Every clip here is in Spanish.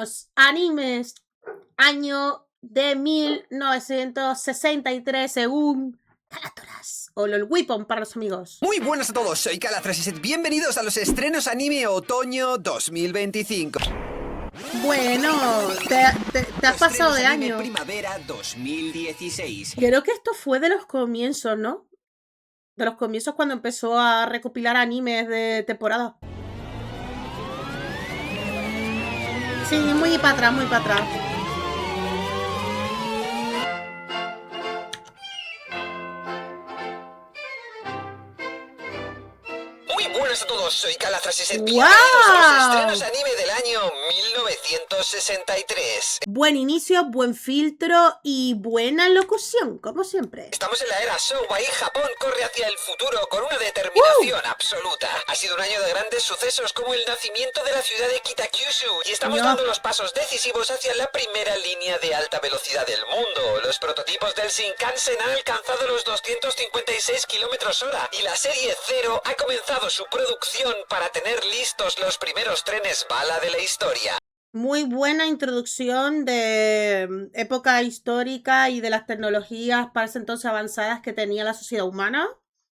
estrenos, animes, año de 1963 según Calátolas o LOL Weapon para los amigos. Muy buenas a todos, soy Cala37. Bienvenidos a los estrenos anime otoño 2025. Bueno, te has pasado de Anime año. Primavera 2016. Creo que esto fue de los comienzos, ¿no? De los comienzos cuando empezó a recopilar animes de temporada. Sí, muy para atrás, muy para atrás. Muy buenas a todos, soy Cala37. ¡Guau! Bienvenidos a los estrenos anime del año 1963. Buen inicio, buen filtro y buena locución, como siempre. Estamos en la era Showa y Japón corre hacia el futuro con una determinación absoluta. Ha sido un año de grandes sucesos como el nacimiento de la ciudad de Kitakyushu y estamos dando los pasos decisivos hacia la primera línea de alta velocidad del mundo. Los prototipos del Shinkansen han alcanzado los 256 km/h y la serie Zero ha comenzado su producción para tener listos los primeros trenes bala de la historia. Muy buena introducción de época histórica y de las tecnologías para ese entonces avanzadas que tenía la sociedad humana.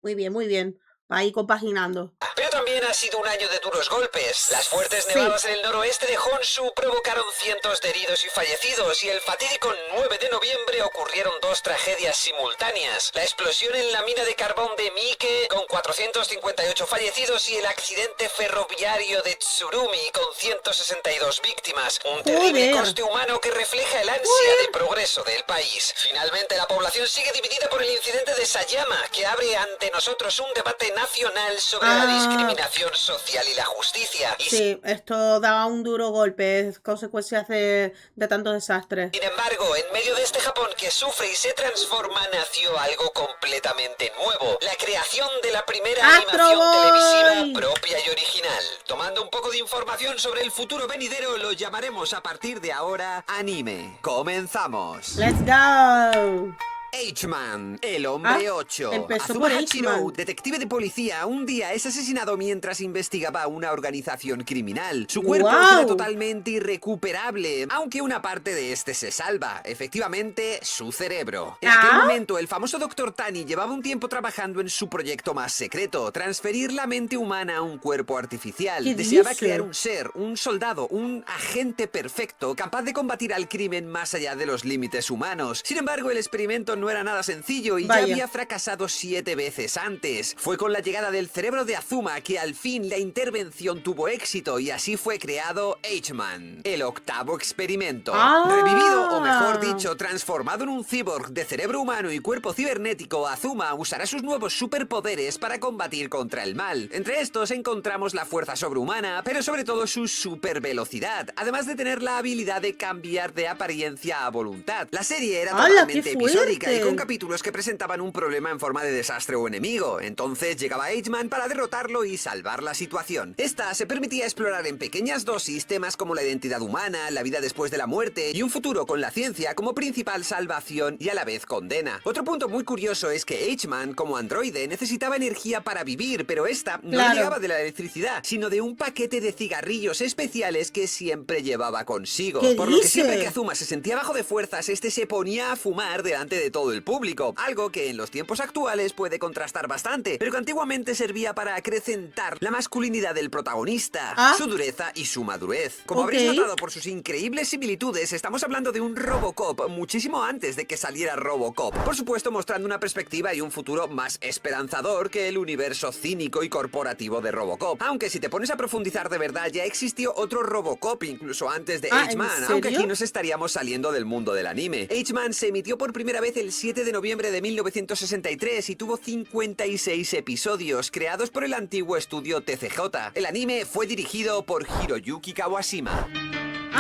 Muy bien, muy bien. Va ahí compaginando. Pero también ha sido un año de duros golpes. Las fuertes Sí. nevadas en el noroeste de Honshu provocaron cientos de heridos y fallecidos, y el fatídico 9 de noviembre ocurrieron dos tragedias simultáneas. La explosión en la mina de carbón de Mike, con 458 fallecidos, y el accidente ferroviario de Tsurumi, con 162 víctimas. Un terrible coste humano que refleja el ansia de progreso del país. Finalmente, la población sigue dividida por el incidente de Sayama, que abre ante nosotros un debate nacional sobre la discriminación social y la justicia. Sí, esto daba un duro golpe, es consecuencias de tantos desastres. Sin embargo, en medio de este Japón que sufre y se transforma, nació algo completamente nuevo: la creación de la primera animación televisiva propia y original. Tomando un poco de información sobre el futuro venidero, lo llamaremos a partir de ahora anime. ¡Comenzamos! ¡Let's go! H-Man, el hombre 8. Empezó Azuma por Hachiro, H-Man. detective de policía, un día es asesinado mientras investigaba una organización criminal. Su cuerpo ¡Guau! queda totalmente irrecuperable, aunque una parte de este se salva, efectivamente, su cerebro. En aquel momento, el famoso Dr. Tani llevaba un tiempo trabajando en su proyecto más secreto: transferir la mente humana a un cuerpo artificial. ¿Qué Deseaba dice? crear un ser, un soldado, un agente perfecto, capaz de combatir al crimen más allá de los límites humanos. Sin embargo, el experimento no era nada sencillo y ya había fracasado 7 veces antes. Fue con la llegada del cerebro de Azuma que al fin la intervención tuvo éxito, y así fue creado H-Man, el octavo experimento. Revivido, o mejor dicho, transformado en un cyborg de cerebro humano y cuerpo cibernético, Azuma usará sus nuevos superpoderes para combatir contra el mal. Entre estos encontramos la fuerza sobrehumana, pero sobre todo su supervelocidad, además de tener la habilidad de cambiar de apariencia a voluntad. La serie era totalmente episódica y con capítulos que presentaban un problema en forma de desastre o enemigo. Entonces llegaba H-Man para derrotarlo y salvar la situación. Esta se permitía explorar en pequeñas dosis temas como la identidad humana, la vida después de la muerte y un futuro con la ciencia como principal salvación y a la vez condena. Otro punto muy curioso es que H-Man, como androide, necesitaba energía para vivir, pero esta no llegaba de la electricidad, sino de un paquete de cigarrillos especiales que siempre llevaba consigo. Por lo que siempre que Azuma se sentía bajo de fuerzas, este se ponía a fumar delante de todo el público, algo que en los tiempos actuales puede contrastar bastante, pero que antiguamente servía para acrecentar la masculinidad del protagonista, su dureza y su madurez. Como habréis notado por sus increíbles similitudes, estamos hablando de un Robocop muchísimo antes de que saliera Robocop, por supuesto mostrando una perspectiva y un futuro más esperanzador que el universo cínico y corporativo de Robocop. Aunque si te pones a profundizar de verdad, ya existió otro Robocop incluso antes de H-Man, aunque aquí nos estaríamos saliendo del mundo del anime. H-Man se emitió por primera vez el 7 de noviembre de 1963 y tuvo 56 episodios, creados por el antiguo estudio TCJ. El anime fue dirigido por Hiroyuki Kawashima.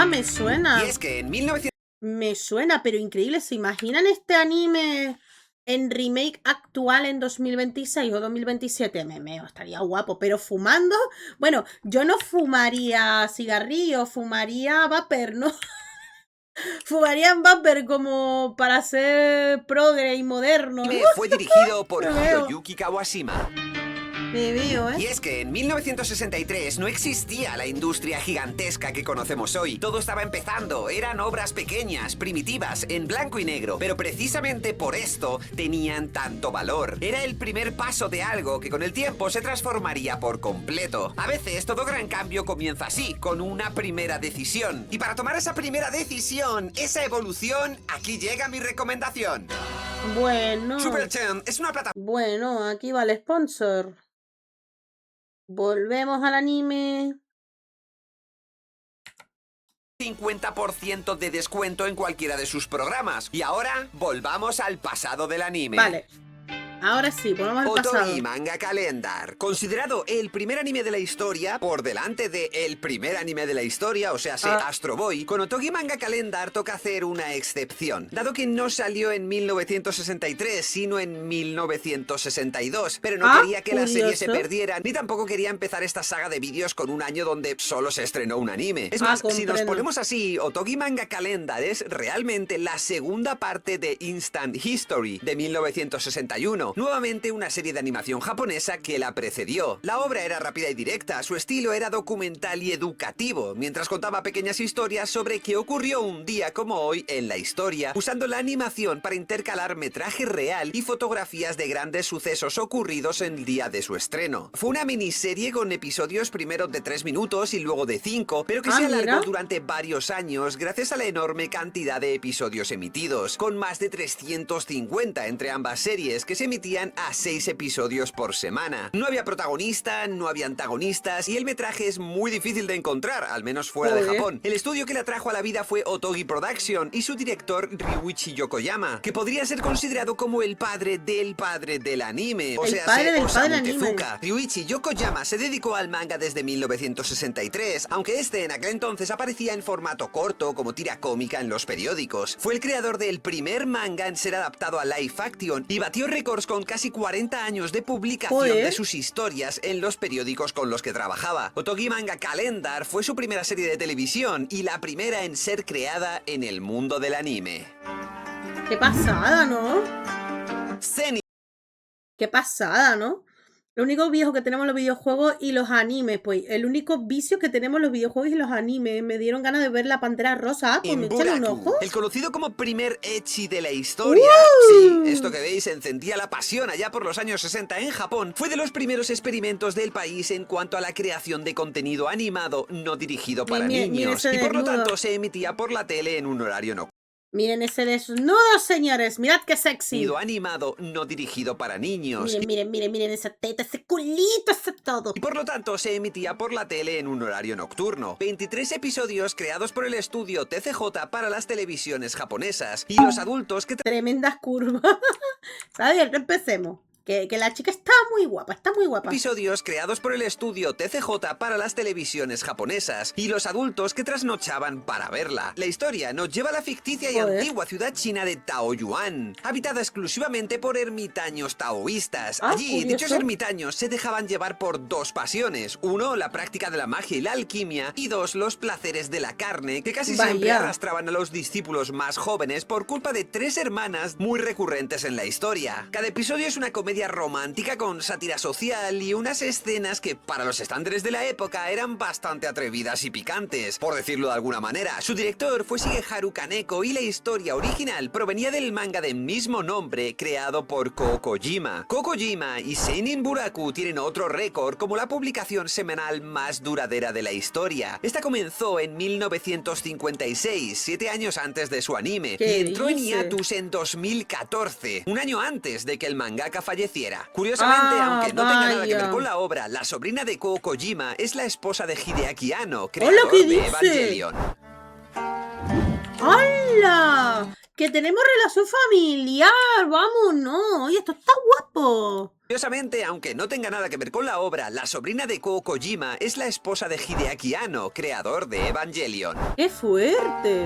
Me suena. Y es que en 1900... Me suena, pero increíble. ¿Se imaginan este anime en remake actual en 2026 o 2027? Memeo, estaría guapo. Pero fumando, bueno, yo no fumaría cigarrillo, fumaría vapor, ¿no? Fumarían vapor como para ser progre y moderno. Fue dirigido por Hiroyuki Kawashima. Me veo, Y es que en 1963 no existía la industria gigantesca que conocemos hoy. Todo estaba empezando, eran obras pequeñas, primitivas, en blanco y negro. Pero precisamente por esto tenían tanto valor. Era el primer paso de algo que con el tiempo se transformaría por completo. A veces todo gran cambio comienza así, con una primera decisión. Y para tomar esa primera decisión, esa evolución, aquí llega mi recomendación. Bueno. Super Chan es una plataforma. Bueno, aquí va el sponsor. Volvemos al anime. 50% de descuento en cualquiera de sus programas. Y ahora, volvamos al pasado del anime. Vale. Ahora sí, volvamos al pasado. Otogi Manga Calendar. Considerado el primer anime de la historia, por delante de el primer anime de la historia, o sea, Astro Boy, con Otogi Manga Calendar toca hacer una excepción, dado que no salió en 1963, sino en 1962, pero no quería que la serie se perdiera, ni tampoco quería empezar esta saga de vídeos con un año donde solo se estrenó un anime. Es más, si nos ponemos así, Otogi Manga Calendar es realmente la segunda parte de Instant History de 1961. Nuevamente una serie de animación japonesa que la precedió. La obra era rápida y directa, su estilo era documental y educativo, mientras contaba pequeñas historias sobre qué ocurrió un día como hoy en la historia, usando la animación para intercalar metraje real y fotografías de grandes sucesos ocurridos en el día de su estreno. Fue una miniserie con episodios primero de 3 minutos y luego de 5, pero que se alargó durante varios años gracias a la enorme cantidad de episodios emitidos, con más de 350 entre ambas series que se emitían a 6 episodios por semana. No había protagonista, no había antagonistas y el metraje es muy difícil de encontrar, al menos fuera de Japón. El estudio que la trajo a la vida fue Otogi Production y su director Ryuichi Yokoyama, que podría ser considerado como el padre del anime, o sea, Osamu Tezuka. Ryuichi Yokoyama se dedicó al manga desde 1963, aunque este en aquel entonces aparecía en formato corto como tira cómica en los periódicos. Fue el creador del primer manga en ser adaptado a live action y batió récords con casi 40 años de publicación de sus historias en los periódicos con los que trabajaba. Otogi Manga Calendar fue su primera serie de televisión y la primera en ser creada en el mundo del anime. ¡Qué pasada!, ¿no? Zenny. ¡Qué pasada!, ¿no? Lo único viejo que tenemos los videojuegos y los animes, pues. El único vicio que tenemos los videojuegos y los animes. Me dieron ganas de ver La Pantera Rosa. Pues me echan un ojo. El conocido como primer ecchi de la historia. Sí, esto que veis encendía la pasión allá por los años 60 en Japón. Fue de los primeros experimentos del país en cuanto a la creación de contenido animado no dirigido para niños. Y por lo tanto se emitía por la tele en un horario nocturno. Miren ese desnudo, señores. Mirad qué sexy. Animado no dirigido para niños. Miren esa teta, ese culito, ese todo. Y por lo tanto se emitía por la tele en un horario nocturno. 23 episodios creados por el estudio TCJ para las televisiones japonesas. Y los adultos que... Tremendas curvas. ¿Sabes? Empecemos. Que la chica está muy guapa, Episodios creados por el estudio TCJ para las televisiones japonesas y los adultos que trasnochaban para verla. La historia nos lleva a la ficticia y antigua ciudad china de Taoyuan, habitada exclusivamente por ermitaños taoístas. Allí, dichos ermitaños se dejaban llevar por dos pasiones. Uno, la práctica de la magia y la alquimia, y dos, los placeres de la carne, que casi siempre arrastraban a los discípulos más jóvenes por culpa de tres hermanas muy recurrentes en la historia. Cada episodio es una comedia romántica con sátira social y unas escenas que para los estándares de la época eran bastante atrevidas y picantes, por decirlo de alguna manera. Su director fue Shigeharu Kaneko y la historia original provenía del manga de mismo nombre creado por Kokojima. Kokojima y Seinen Buraku tienen otro récord como la publicación semanal más duradera de la historia. Esta comenzó en 1956, 7 años antes de su anime, y entró en hiatus en 2014, un año antes de que el mangaka falleciera. Curiosamente, aunque no tenga nada que ver con la obra, la sobrina de Kojima es la esposa de Hideaki Anno, creador de Evangelion. ¡Hala! ¡Que tenemos relación familiar! ¡Vámonos! ¡Oye, esto está guapo! Curiosamente, aunque no tenga nada que ver con la obra, la sobrina de Kojima es la esposa de Hideaki Anno, creador de Evangelion. ¡Qué fuerte!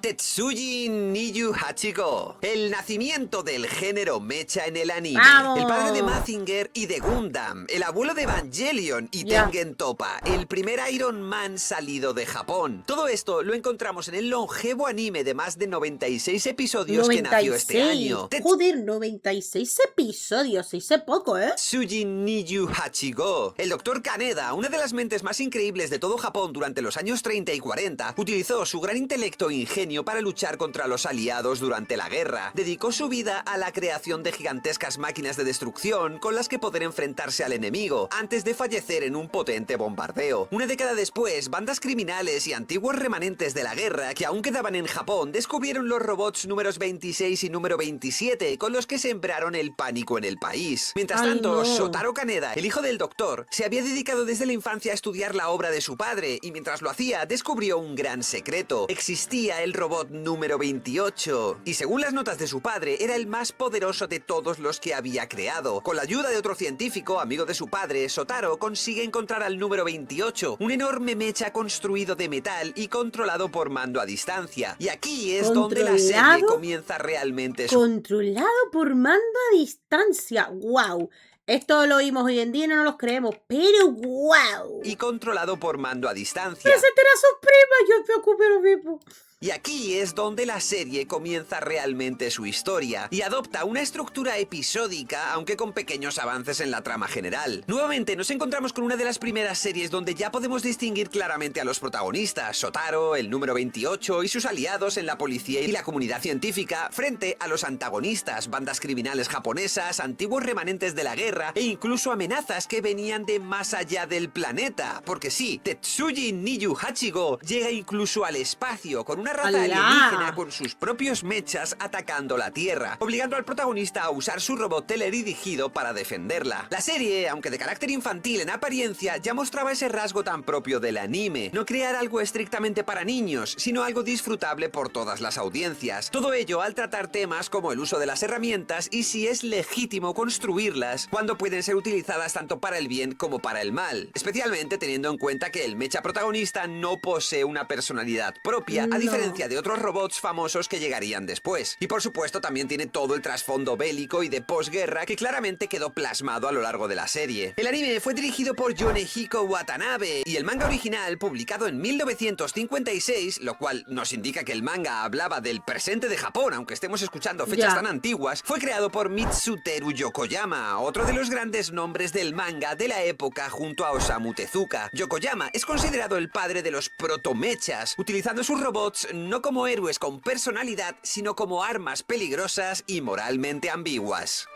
Tetsuji Niyu Hachiko, el nacimiento del género mecha en el anime. ¡Vamos! El padre de Mazinger y de Gundam, el abuelo de Evangelion y Tengen Toppa, el primer Iron Man salido de Japón. Todo esto lo encontramos en el longevo anime de más de 96 episodios que nació este año. Joder, 96 episodios, se hizo poco, ¿eh? Tetsuji Niyu Hachiko. El Dr. Kaneda, una de las mentes más increíbles de todo Japón durante los años 30 y 40, utilizó su gran intelecto e ingenio para luchar contra los aliados durante la guerra. Dedicó su vida a la creación de gigantescas máquinas de destrucción con las que poder enfrentarse al enemigo, antes de fallecer en un potente bombardeo. Una década después, bandas criminales y antiguos remanentes de la guerra que aún quedaban en Japón descubrieron los robots números 26 y número 27, con los que sembraron el pánico en el país. Mientras tanto, Shotaro Kaneda, el hijo del doctor, se había dedicado desde la infancia a estudiar la obra de su padre, y mientras lo hacía, descubrió un gran secreto. Existía el robot número 28, y según las notas de su padre, era el más poderoso de todos los que había creado. Con la ayuda de otro científico, amigo de su padre, Shotaro consigue encontrar al número 28, un enorme mecha construido de metal y controlado por mando a distancia. Y aquí es donde la serie comienza realmente su... Controlado por mando a distancia. ¡Wow! Esto lo oímos hoy en día y no nos lo creemos, pero ¡wow! Y controlado por mando a distancia. ¡Pero esa era su prima! Yo me preocupé lo mismo. Y aquí es donde la serie comienza realmente su historia y adopta una estructura episódica, aunque con pequeños avances en la trama general. Nuevamente nos encontramos con una de las primeras series donde ya podemos distinguir claramente a los protagonistas, Shotaro, el número 28 y sus aliados en la policía y la comunidad científica, frente a los antagonistas, bandas criminales japonesas, antiguos remanentes de la guerra e incluso amenazas que venían de más allá del planeta. Porque sí, Tetsuji Niyu Hachiko llega incluso al espacio con una raza alienígena con sus propios mechas atacando la Tierra, obligando al protagonista a usar su robot teledirigido para defenderla. La serie, aunque de carácter infantil en apariencia, ya mostraba ese rasgo tan propio del anime, no crear algo estrictamente para niños, sino algo disfrutable por todas las audiencias. Todo ello al tratar temas como el uso de las herramientas y si es legítimo construirlas, cuando pueden ser utilizadas tanto para el bien como para el mal, especialmente teniendo en cuenta que el mecha protagonista no posee una personalidad propia, a diferencia de otros robots famosos que llegarían después. Y por supuesto también tiene todo el trasfondo bélico y de posguerra que claramente quedó plasmado a lo largo de la serie. El anime fue dirigido por Yonehiko Watanabe y el manga original, publicado en 1956, lo cual nos indica que el manga hablaba del presente de Japón, aunque estemos escuchando fechas tan antiguas, fue creado por Mitsuteru Yokoyama, otro de los grandes nombres del manga de la época junto a Osamu Tezuka. Yokoyama es considerado el padre de los protomechas, utilizando sus robots no como héroes con personalidad, sino como armas peligrosas y moralmente ambiguas.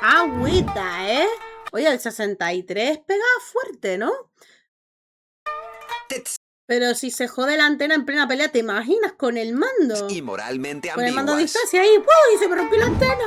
Agüita, ¿eh? Oye, el 63 pega fuerte, ¿no? Pero si se jode la antena en plena pelea, ¿te imaginas? Con el mando. Y moralmente ambiguas. Con el mando a distancia ahí, ¡pum! Y se me rompió la antena.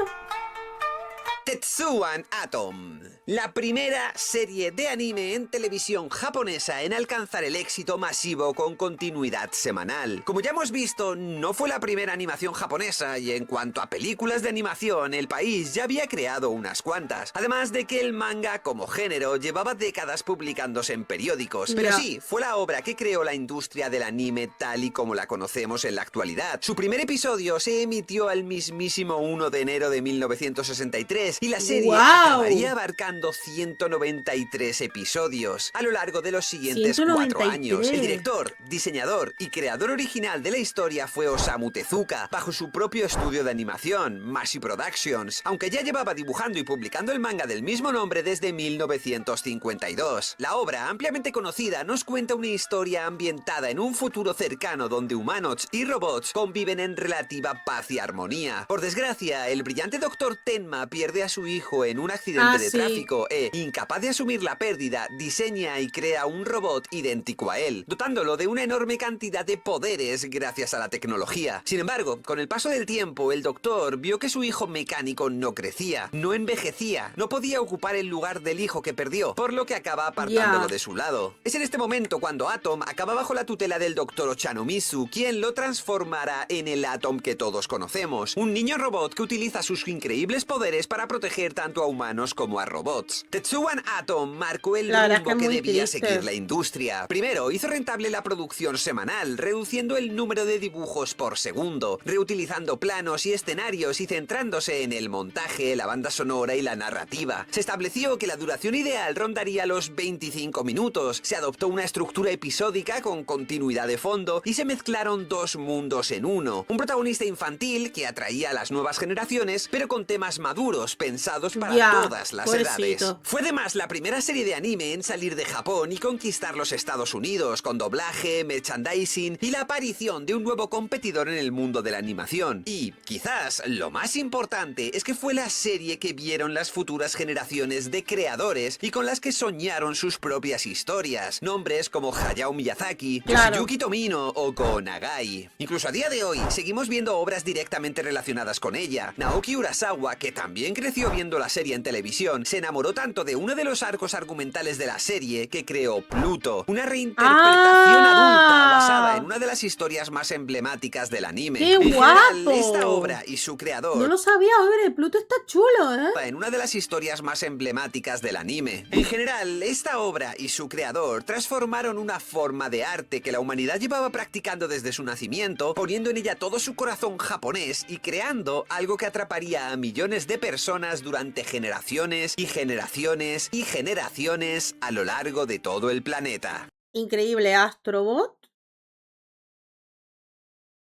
Tetsuan Atom, la primera serie de anime en televisión japonesa en alcanzar el éxito masivo con continuidad semanal. Como ya hemos visto, no fue la primera animación japonesa y en cuanto a películas de animación, el país ya había creado unas cuantas. Además de que el manga como género llevaba décadas publicándose en periódicos. Pero sí, fue la obra que creó la industria del anime tal y como la conocemos en la actualidad. Su primer episodio se emitió el mismísimo 1 de enero de 1963 y la serie acabaría abarcando 193 episodios a lo largo de los siguientes 4 años. El director, diseñador y creador original de la historia fue Osamu Tezuka, bajo su propio estudio de animación, Mashi Productions, aunque ya llevaba dibujando y publicando el manga del mismo nombre desde 1952. La obra, ampliamente conocida, nos cuenta una historia ambientada en un futuro cercano donde humanos y robots conviven en relativa paz y armonía. Por desgracia, el brillante Dr. Tenma pierde a su hijo en un accidente de tráfico e, incapaz de asumir la pérdida, diseña y crea un robot idéntico a él, dotándolo de una enorme cantidad de poderes gracias a la tecnología. Sin embargo, con el paso del tiempo, el doctor vio que su hijo mecánico no crecía, no envejecía, no podía ocupar el lugar del hijo que perdió, por lo que acaba apartándolo de su lado. Es en este momento cuando Atom acaba bajo la tutela del doctor Ochanomizu, quien lo transformará en el Atom que todos conocemos, un niño robot que utiliza sus increíbles poderes para proteger proteger tanto a humanos como a robots. Tetsuwan Atom marcó el La verdad es rumbo que que muy debía triste. seguir la industria. Primero, hizo rentable la producción semanal, reduciendo el número de dibujos por segundo, reutilizando planos y escenarios y centrándose en el montaje, la banda sonora y la narrativa. Se estableció que la duración ideal rondaría los 25 minutos, se adoptó una estructura episódica con continuidad de fondo y se mezclaron dos mundos en uno. Un protagonista infantil que atraía a las nuevas generaciones, pero con temas maduros pensados para Ya, todas las edades. pobrecito. Fue además la primera serie de anime en salir de Japón y conquistar los Estados Unidos, con doblaje, merchandising y la aparición de un nuevo competidor en el mundo de la animación. Y, quizás, lo más importante es que fue la serie que vieron las futuras generaciones de creadores y con las que soñaron sus propias historias. Nombres como Hayao Miyazaki, Claro. Yoshiyuki Tomino o Ko Nagai. Incluso a día de hoy, seguimos viendo obras directamente relacionadas con ella. Naoki Urasawa, que también creció viendo la serie en televisión, se enamoró tanto de uno de los arcos argumentales de la serie que creó Pluto, una reinterpretación adulta basada en una de las historias más emblemáticas del anime. ¡Qué En general, guapo! esta obra y su creador No lo sabía, hombre, Pluto está chulo, ¿eh? en una de las historias más emblemáticas del anime. En general, esta obra y su creador transformaron una forma de arte que la humanidad llevaba practicando desde su nacimiento, poniendo en ella todo su corazón japonés y creando algo que atraparía a millones de personas durante generaciones y generaciones y generaciones a lo largo de todo el planeta. Increíble, Astrobot.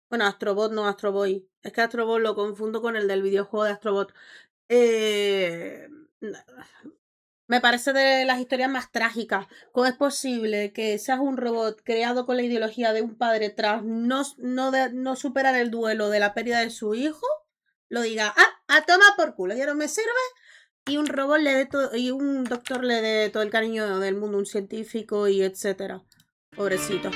Bueno, Astrobot no Astro Boy. Es que Astrobot lo confundo con el del videojuego de Astrobot. Eh, Me parece de las historias más trágicas. ¿Cómo es posible que seas un robot creado con la ideología de un padre tras no superar el duelo de la pérdida de su hijo? Lo diga, a tomar por culo, ya no me sirve. Y un robot le dé todo, y un doctor le dé todo el cariño del mundo, un científico y etcétera. Pobrecito.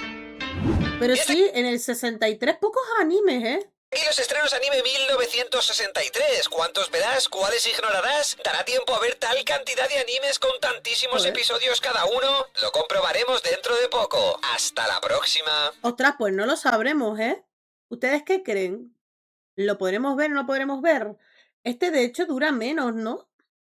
Pero sí, en el 63 pocos animes, ¿eh? Y los estrenos anime 1963. ¿Cuántos verás? ¿Cuáles ignorarás? ¿Dará tiempo a ver tal cantidad de animes con tantísimos Joder. episodios cada uno? Lo comprobaremos dentro de poco. Hasta la próxima. Ostras, pues no lo sabremos, ¿eh? ¿Ustedes qué creen? ¿Lo podremos ver o no podremos ver? Este de hecho dura menos, ¿no?